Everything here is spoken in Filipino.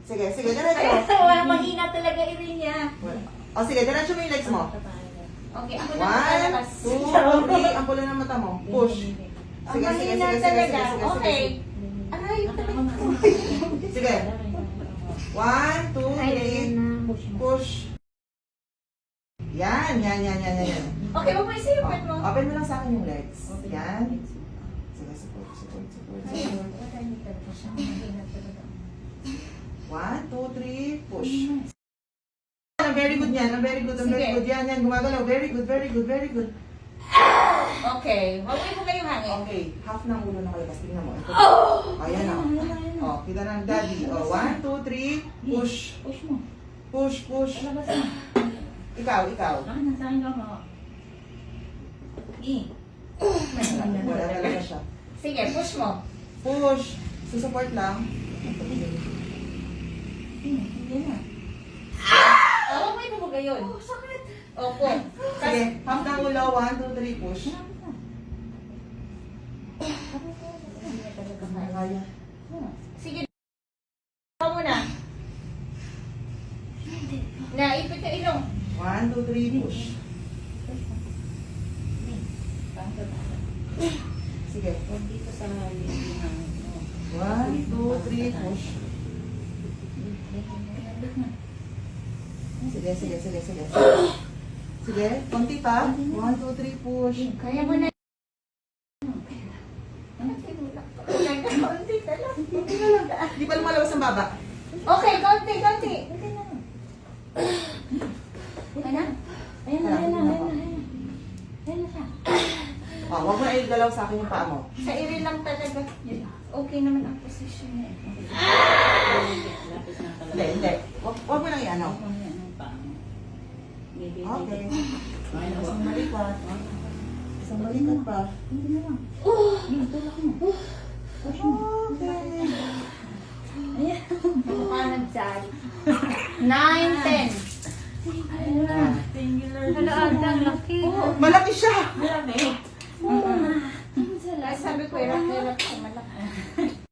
Sige, sige, diretso. Wala, mahina talaga irin niya. O sige, diretso mo yung legs mo. Okay, ako na 1, 2, 3. Ang pula ng mata mo. Push. Sige, Ang sige, mahina sige, sige, talaga. sige, sige, Okay. sige. Aray, talaga. Sige. 1, 2, 3. Push. Yan, yan, yan, yan, yan. Okay, huwag mo isipin mo. Open mo lang sa akin yung legs. Yan. Sige, support, support, support, support. 1, 2, 3, push. Ang very good yan, ang very good, ang very Sige. good. Yan, yan, gumagalaw. Very good, very good, very good. Okay, huwag mo kayong hangin. Okay, half ng ulo na kalabas. Tingnan mo. Ito. Ayan na. Oh, kita ng daddy. Oh, 1, 2, 3, push. Push mo. Push, push. Labas mo. Ikaw, ikaw. Nasahin ka mo. Wala talaga siya. Sige, push mo. Push. Susupport lang. Hindi na. Huwag mo ibubuga yun. Sakit. Opo. Sige, half ng ulo. 1, 2, 3, push. Kaya. Sige. Ikaw muna. Naipit ka ilong. 1, 2, 3, push. Sige. Huwag dito sa lilingan. 1, 2, 3, push. Sige, sige, sige, sige. Sige, konti pa. 1, 2, 3, push. Kaya mo na. Konti ka lang. Hindi na lang. Di pa lumalabas ang baba. Okay, konti, konti. Okay na. Ayan na. Ayan na, ayan na, ayan na. Ayan na siya. Oh, huwag mo na igalaw sa akin yung paa mo. Sa iri lang talaga. Okay naman ang position niya. Hindi, hindi. Huwag mo lang i-ano. Okay. Isang balikat. Isang balikat pa. Hindi na lang. Tulak mo. Push mo. Okay. Ayan. Mukha nag-sal. 9, 10. Ah. Hala, ang laki. Malaki siya! Marami. Ay, sabi ko, hirap-hirap.